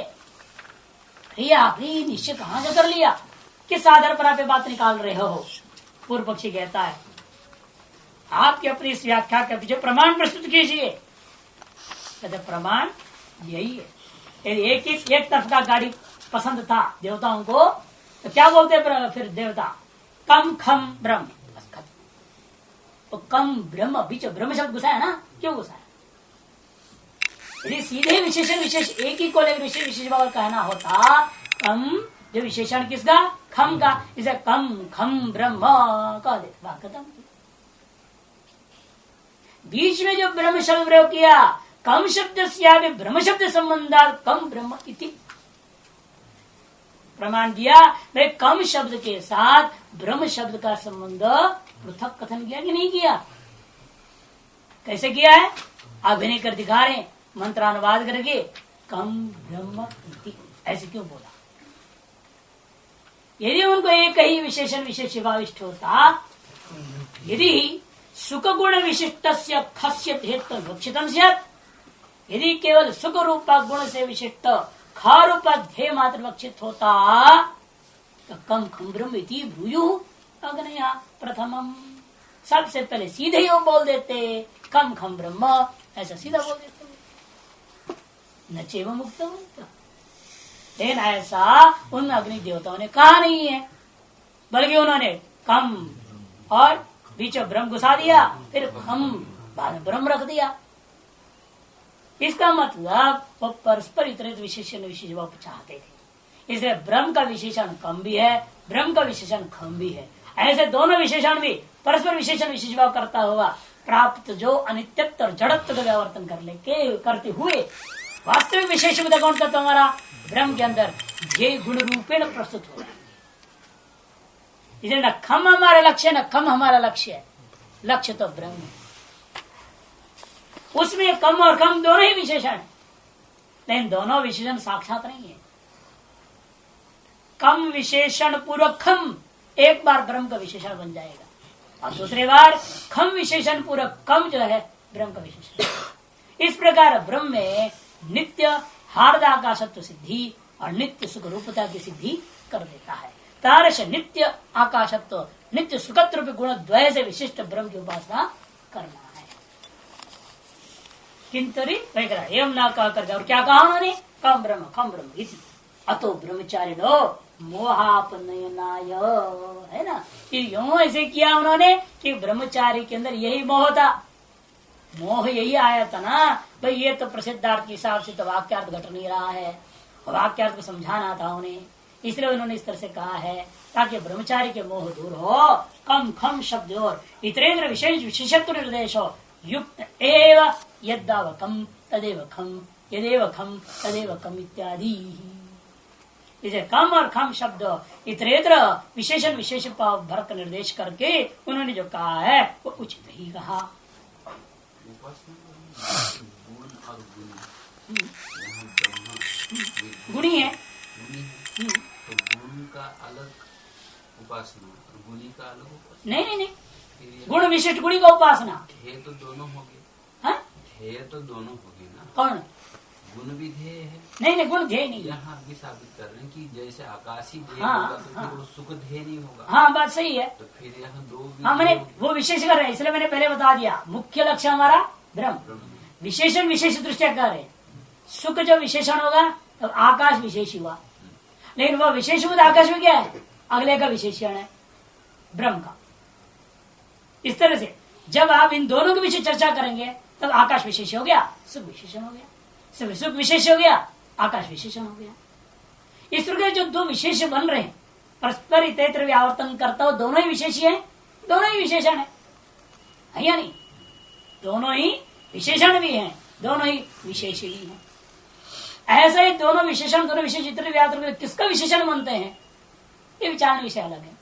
निश्चय कहाँ से कर लिया, किस आधार पर आप ये बात निकाल रहे हो? पूर्व पक्षी कहता है आपके अपनी इस व्याख्या के पीछे प्रमाण प्रस्तुत कीजिए। कहते प्रमाण यही है, यदि एक तरफ का गाड़ी पसंद था देवताओं को तो क्या बोलते फिर देवता, कम खम ब्रह्म, बस खत्म। तो कम ब्रह्म, बीच ब्रह्म शब्द घुसाया ना, क्यों घुसाया? यदि सीधे विशेषण विशेष एक ही को लेकर विशेष विशेष भाव कहना होता, कम जो विशेषण किसका, खम का, इसे कम खम ब्रह्म कह देते, बात खत्म। बीच में जो ब्रह्म शब्द प्रयोग किया, कम शब्द से ब्रह्म शब्द संबंधात कम ब्रह्म इति प्रमाण दिया। भाई कम शब्द के साथ ब्रह्म शब्द का संबंध पृथक कथन किया कि नहीं किया? कैसे किया है? अभिनय कर दिखा रहे, मंत्रानुवाद करके कम ब्रह्म इति, ऐसे क्यों बोला? यदि उनको एक ही विशेषण विशेष भाविष्ट होता, यदि सुख गुण विशिष्ट खस्य लक्षितम स्यात्, यदि केवल सुख रूपा गुण से विशिष्ट ख रूपा ध्येय मात्र लक्षित होता तो कम खम ब्रह्म इति ब्रूयु अग्नया प्रथमम, सबसे पहले सीधे ही वो बोल देते कम खम ब्रह्म, ऐसा सीधा बोल देते, न चेव मुक्त। लेकिन ऐसा उन अग्नि देवताओं ने कहा नहीं है, बल्कि उन्होंने कम और बीच ब्रह्म घुसा दिया, फिर खम बाद में ब्रह्म रख दिया। इसका मतलब वो परस्पर इतरित विशेषण विशेष भाव चाहते थे, इसलिए ब्रह्म का विशेषण कम भी है, ब्रह्म का विशेषण खम भी है। ऐसे दोनों विशेषण भी परस्पर विशेषण विशेष भाव करता हुआ प्राप्त जो अनित्यत्व और जड़त्व का व्यावर्तन करते हुए वास्तविक विशेष कौन तत्व हमारा ब्रह्म के अंदर ये गुण रूपेण प्रस्तुत हो रहा है। इसलिए न खम हमारा लक्ष्य न कम हमारा लक्ष्य है, लक्ष्य तो ब्रह्म है। उसमें कम और कम दोनों ही विशेषण है, लेकिन दोनों विशेषण साक्षात नहीं है। कम विशेषण पूर्वक खम एक बार ब्रह्म का विशेषण बन जाएगा और दूसरे बार खम विशेषण पूर्वक कम जो है ब्रह्म का विशेषण। इस प्रकार ब्रह्म में नित्य हार्दाकाशत्व सिद्धि और नित्य सुख रूपता की सिद्धि कर देता है। तारश नित्य आकाशत्व नित्य सुखत्व रूपी गुण द्वय से विशिष्ट ब्रह्म की उपासना करना है। किंतु एवं ना कह करके और क्या कहा उन्होंने, कम ब्रह्म इति अतो ब्रह्मचारी लो मोहापनयनाय, है ना, कि यूं ऐसे किया उन्होंने कि ब्रह्मचारी के अंदर यही मोह था, मोह यही आया था ना भाई, ये तो प्रसिद्धार्थ के हिसाब से तो वाक्यार्थ घट नहीं रहा है, वाक्यार्थ को समझाना था उन्हें, इसलिए उन्होंने इस तरह से कहा है ताकि ब्रह्मचारी के मोह दूर हो। कम खम शब्द और इतरेंद्र विशेष विशेषत्व निर्देश हो युक्त एव यद्दाव कम तदेव खम यदेव खम तदेव कम इत्यादि। इसे कम और खम शब्द इतरेत्र विशेषण विशेष भर का निर्देश करके उन्होंने जो कहा है वो उचित ही कहा। उपासना गुण और गुण, यहाँ ब्रह्मा गुणी है। गुणी है, तो गुण का अलग उपासना और गुणी का अलग उपासना। नहीं नहीं नहीं, फिर गुण विशिष्ट गुणी का उपासना। ध्येय तो दोनों हो गए, हाँ? ध्येय तो दोनों हो गए ना। कौन? गुण भी ध्येय है। नहीं नहीं, गुण ध्येय नहीं है। यहाँ भी साबित कर रहे हैं कि जैसे आकाशी ध्येय हाँ, होगा तो हाँ। फिर वो सुख ध्येय नहीं होगा। हाँ, बात सही है। तो फिर यहाँ दो भी हाँ, मैंने ध्येय वो विशेष कर रहे हैं, इसलिए मैंने पहले बता दिया मुख्य लक्ष्य हमारा ब्रह्म, ब्रह्म। विशेषण विशेष दृष्टिया कर रहे हैं। सुख जब विशेषण होगा तब आकाश विशेष हुआ, लेकिन वह विशेष आकाश में क्या है? अगले का विशेषण है ब्रह्म का। इस तरह से जब आप इन दोनों के विषय चर्चा करेंगे तब आकाश विशेष हो गया, सुख विशेषण हो गया, सुख विशेष हो गया, आकाश विशेषण हो गया। इस प्रकार जो दो विशेष बन रहे हैं, परस्पर इतरेतर व्यावर्तन करता हो, दोनों ही विशेष है, दोनों ही विशेषण है या नहीं? दोनों ही विशेषण भी हैं, दोनों ही विशेष भी हैं। ऐसा ही दोनों विशेषण, दोनों विशेष इतने व्यावर्तन किसका विशेषण बनते हैं, ये विचार विषय अलग है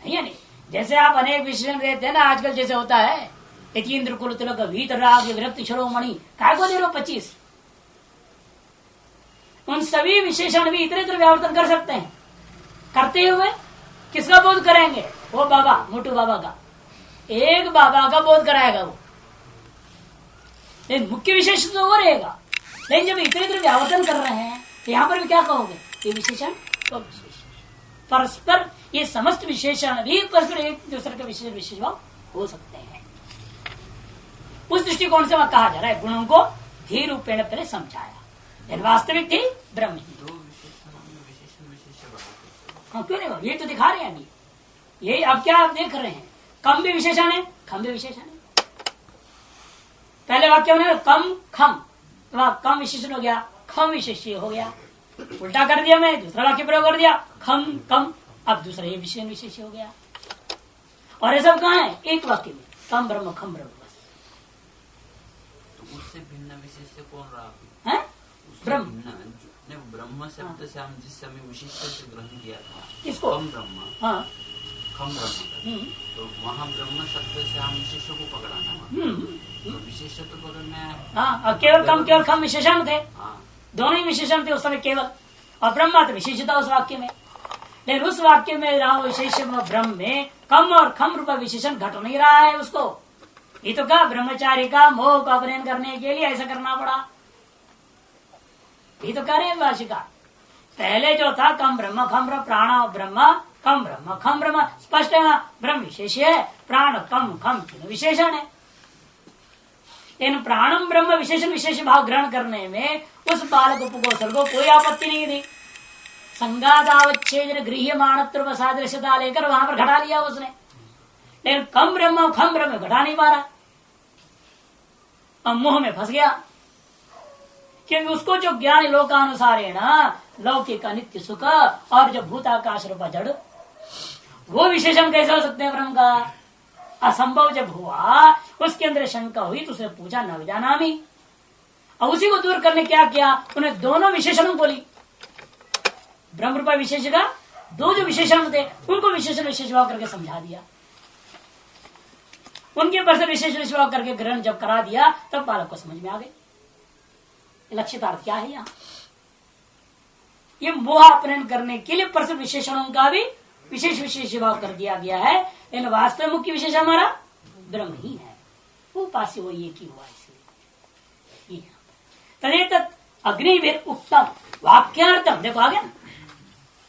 या नहीं? जैसे आप अनेक विशेषण देते हैं ना, आजकल जैसे होता है यतीन्द्र कुल तिलक भीतर राग विरक्त शिरोमणि काय को दे रहे हो 25, उन सभी विशेषण भी इतने इतने व्यावर्तन कर सकते हैं। करते हुए किसका बोध करेंगे? वो बाबा मोटू बाबा का, एक बाबा का बोध कराएगा वो, लेकिन मुख्य विशेष तो वो रहेगा। लेकिन जब इतने इतने व्यावर्तन कर रहे हैं तो यहाँ पर भी क्या कहोगे? ये विशेषण तो विशेषण, परस्पर ये समस्त विशेषण भी परस्पर एक दूसरे के विशेष विशेष भाव हो सकते हैं। उस दृष्टिकोण से वह कहा जा रहा है गुणों को धी रूपेण पहले समझाया, लेकिन वास्तविक थी ब्रह्म ही। दो विशेषणों में विशेषण विशेष भाव। हाँ, क्यों नहीं हो? ये तो दिखा रहे हैं अभी, यही अब क्या आप देख रहे हैं, कम भी विशेषण है, खम भी विशेषण है। पहले वाक्य में कम खम, वहां कम विशेषण हो गया, खम विशेष हो गया, उल्टा कर दिया मैं, दूसरा वाक्य प्रयोग कर दिया, खम कम, अब दूसरा ये विशेषण विशेष हो गया। और ये सब कहाँ है? एक वाक्य में, कम ब्रह्म खम ब्रह्म, बस। तो उससे भिन्न विशेष कौन रहा? है ब्रह्म। ब्रह्म। ब्रह्म शब्द से हम जिस समय विशिष्ट से ग्रहण किया था, किसको? कम ब्रह्म, हाँ, कम ब्रह्म, तो वहाँ ब्रह्म शब्द से हम विशेषों को पकड़ाना, तो विशेष तो पकड़ना है। हाँ, केवल कम केवल खम विशेषण थे, हाँ, दोनों ही विशेषण थे उस समय केवल, और ब्रह्मा तो विशेषता उस वाक्य में। लेकिन उस वाक्य में रहा विशेष ब्रह्म में कम और खम रूप विशेषण घट नहीं रहा है उसको। ये तो कहा ब्रह्मचारी का मोह का अपहरण करने के लिए ऐसा करना पड़ा, ये तो कह रहे हैं भाषिका। पहले जो था कम ब्रह्म खम प्राण ब्रह्म कम ब्रह्म खम ब्रह्म, स्पष्ट है ना, ब्रह्म विशेष है, प्राण कम खम विशेषण है। लेकिन प्राणम ब्रह्म विशेषण विशेष भाव ग्रहण करने में उस बालक उपकोशल को कोई आपत्ति नहीं थी। संगादावच्छेदन गृह माणत्व सादृश्यता लेकर वहां पर घटा लिया उसने, लेकिन कम ब्रह्म खम ब्रह्म घटा नहीं पा रहा, अब मुंह में फंस गया। क्योंकि उसको जो ज्ञान लोकानुसार है ना, लौकिक नित्य सुख और जो भूताकाश रूपा जड़, वो विशेषण कैसे हो सकते हैं ब्रह्म का? असंभव जब हुआ, उसके अंदर शंका हुई तो उसने पूछा न जानामि, और उसी को दूर करने क्या किया, उन्हें दोनों विशेषणों को ली। ब्रह्म रूपा विशेष का दो जो विशेषण थे उनको विशेषण विशेष भाव करके समझा दिया, उनके ऊपर से विशेष विशेष भाव करके ग्रहण जब करा दिया तब बालक को समझ में आ गई लक्षितार्थ क्या है। यहाँ ये मोह अपहरण करने के लिए परस्पर विशेषणों का भी विशेष विशेष भाव कर दिया गया है, लेकिन वास्तव मुख्य विशेष हमारा ब्रह्म ही है, वो उपास्य वो ये की हुआ। इसलिए तदेतत् अग्निभिर उक्तम वाक्यार्थम, देखो आ गया,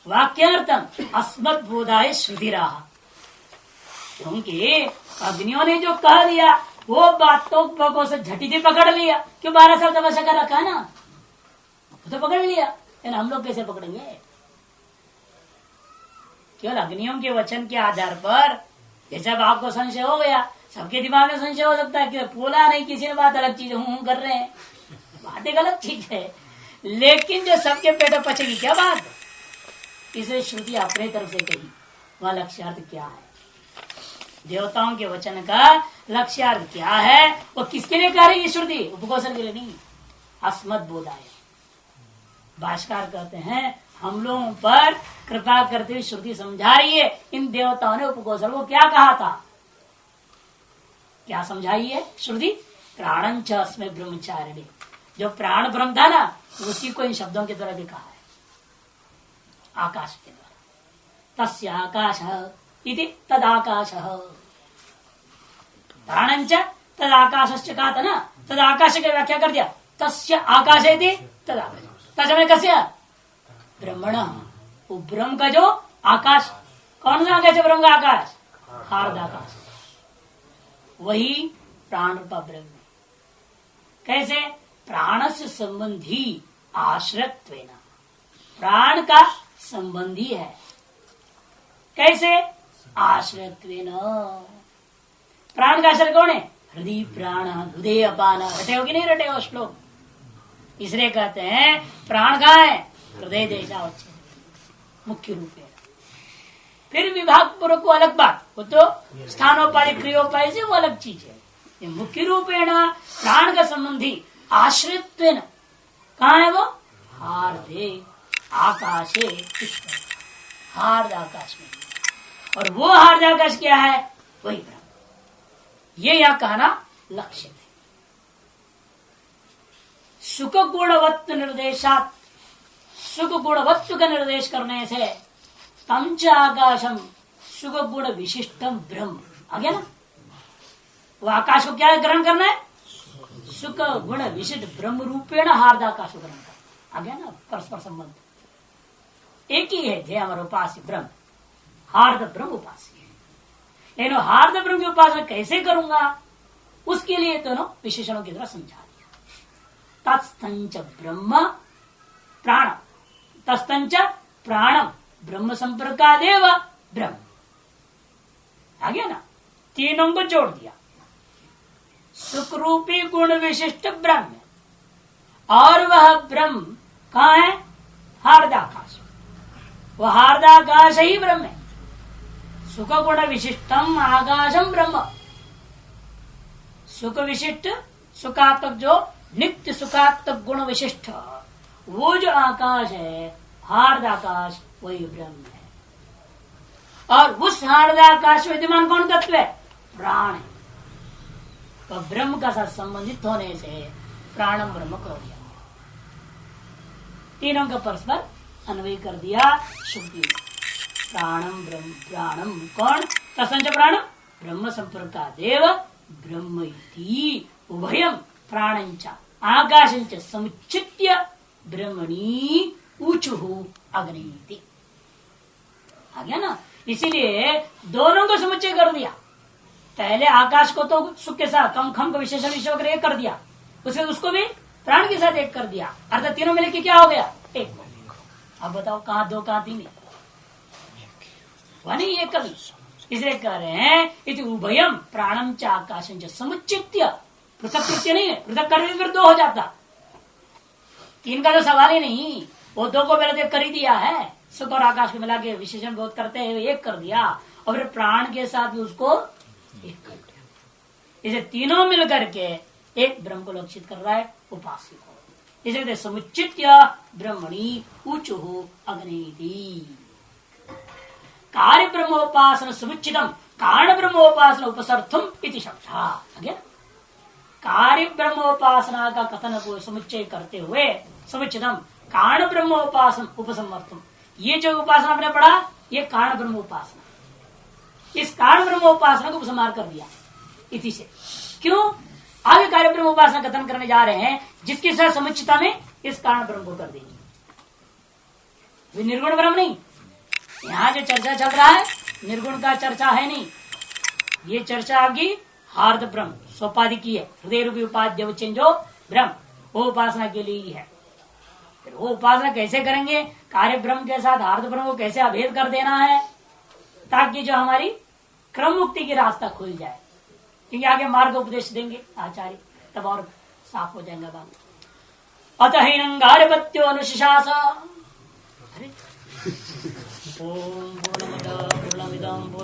वाक्यार्थम अस्मत् बोधाय श्रुतिराह, क्योंकि अग्नियों ने जो कह दिया वो बातों को से झटी से पकड़ लिया। क्यों 12 साल तपस्या कर रखा है ना, तो पकड़ लिया, लेकिन हम लोग कैसे पकड़ेंगे? केवल अग्नियों के वचन के आधार पर, जैसे अब आपको संशय हो गया, सबके दिमाग में संशय हो सकता है कि बोला नहीं किसी ने, बात अलग चीज हूं कर रहे हैं, बात एक अलग चीज है, लेकिन जो सबके पेटों पचेगी क्या बात, इसे श्रुति अपने तरफ से कही, वह लक्ष्यार्थ क्या है, देवताओं के वचन का लक्ष्यार्थ क्या है, वो किसके लिए कह रही है श्रुति? उपकोषण के लिए नहीं, अस्मत् बोधाय। भाष्यकार कहते हैं हम लोगों पर कृपा करते हुए श्रुति समझा रही है, इन देवताओं ने उपकोषण को क्या कहा था, क्या समझाई है श्रुति? प्राणं च अस्मै ब्रह्मचारिणी, जो प्राण ब्रह्म था ना उसी को इन शब्दों के द्वारा भी कहा है, आकाश के द्वारा। तस्य आकाशः इति तदाकाशः, प्राणं च तदाकाशश्च कहा था ना, तदाकाश की व्याख्या कर दिया, तस्य आकाश इति तदाकाश, तस्मै कस्य? ब्रह्मण, वो ब्रह्म का जो आकाश, कौन सा आकाश है ब्रह्म का आकाश? हार्दाकाश, वही प्राण रूपा ब्रह्म। कैसे? प्राण से संबंधी आश्रयत्वेन, प्राण का संबंधी है। कैसे? आश्रयत्वेन, प्राण का आश्रय कौन है? हृदय प्राण हृदय अपान, रटे हो कि नहीं रटे हो श्लोक? इसलिए कहते हैं प्राण कहाँ है? हृदय देशावच्छेद, मुख्य रूप है। फिर विभाग पूर्वक को अलग बात, वो तो स्थानोपाधि क्रियोपाधि से वो अलग चीज है। ये मुख्य रूप है ना, प्राण का संबंधी आश्रित्वेन, कहाँ है वो? हार्दे आकाशे, हार्द आकाश में, और वो हार्द आकाश क्या है? वही ब्रह्म। ये यहाँ कहना लक्ष्य है। सुख गुणवत्व निर्देशात, सुख गुणवत्व का निर्देश करने से तंच आकाशम सुख गुण विशिष्टम ब्रह्म आ गया ना। वो आकाश को क्या ग्रहण करना है? सुख गुण विशिष्ट ब्रह्म रूपेण हार्दाकाश को ग्रहण करना, आ गया ना परस्पर संबंध। एक ही है ध्येय हमारा उपास्य ब्रह्म, हार्द ब्रह्म उपास्य है। लेकिन हार्द ब्रह्म की उपासना कैसे करूंगा, उसके लिए दोनों विशेषणों की तरह समझा दिया। तत्स्तंच ब्रह्म प्राण, तस्तंच प्राणम ब्रह्म संपर्कादेव ब्रह्म, आ गया ना। तीनों को जोड़ दिया। सुख रूपी गुण विशिष्ट ब्रह्म, और वह ब्रह्म कहाँ है? हार्दाकाश, वह हार्दाकाश ही ब्रह्म है। सुख गुण विशिष्टम आकाशम ब्रह्म, सुख विशिष्ट सुखात्मक, जो नित्य सुखात्मक गुण विशिष्ट वो जो आकाश है हार्दाकाश, वही ब्रह्म है। और उस हार्दाकाश विद्यमान कौन तत्व है? प्राण है। तो ब्रह्म का साथ संबंधित होने से प्राणम ब्रह्म करो दिया, तीनों का परस्पर अन्वय कर दिया श्रुति। प्राणम ब्रह्म, प्राणम कौन? तसंच प्राण ब्रह्म संपर्कादेव ब्रह्म इति उभयम प्राणंच आकाशंच समुच्चित्य ब्रह्मणि ऊचुः अग्नि, आ गया ना। इसीलिए दोनों को समुच्चय कर दिया। पहले आकाश को तो सुख के साथ कम खम को विशेषण विषय एक कर दिया, उसके उसको भी प्राण के साथ एक कर दिया, अर्थात तीनों मिलकर क्या हो गया? एक। अब बताओ कहाँ दो कहाँ तीन? वह नहीं, एक कभी। इसलिए कह रहे हैं इति उभयम प्राणम च आकाशं च समुच्चित्य, पृथक कृत्य नहीं है, पृथक कर फिर दो हो जाता। तीन का तो सवाल ही नहीं, वो दो को पहले कर ही दिया है। सुख और आकाश को मिला के विशेषण बोध करते हैं, एक कर दिया, और फिर प्राण के साथ भी उसको एक कर दिया। इसे तीनों मिल करके एक ब्रह्म को लक्षित कर रहा है उपास्य को। इसे समुच्चित्य ब्रह्मणि ऊचुः अग्निति। कार्य ब्रह्मोपासना समुच्चितम कारण ब्रह्मोपासना उपसर्थम इति शब्द। कार्य ब्रह्मोपासना का कथन को समुच्चय करते हुए समुच्चितम कारण ब्रह्मोपासना उपसमर्थम, ये जो उपासना आपने पढ़ा ये कारण ब्रह्मोपासना, इस कारण ब्रह्मोपासना को उपसंहार कर दिया इति से। क्यों? आगे कार्य ब्रह्मोपासना कथन करने जा रहे हैं, जिसके साथ समुच्चता में इस कारण ब्रह्म को कर देंगे। निर्गुण ब्रह्म नहीं, यहाँ जो चर्चा चल रहा है निर्गुण का चर्चा है नहीं, ये चर्चा आपकी हार्द ब्रह्म सोपाधि की है। हृदय रूपी उपाध्य जो ब्रह्म, वो उपासना के लिए ही है। फिर वो उपासना कैसे करेंगे? कार्य ब्रह्म के साथ हार्द ब्रह्म को कैसे अभेद कर देना है, ताकि जो हमारी क्रम मुक्ति की रास्ता खुल जाए। क्योंकि आगे मार्ग उपदेश देंगे आचार्य, तब और साफ हो जाएगा बात। अतः गार्हपत्यो अनुशास। ओम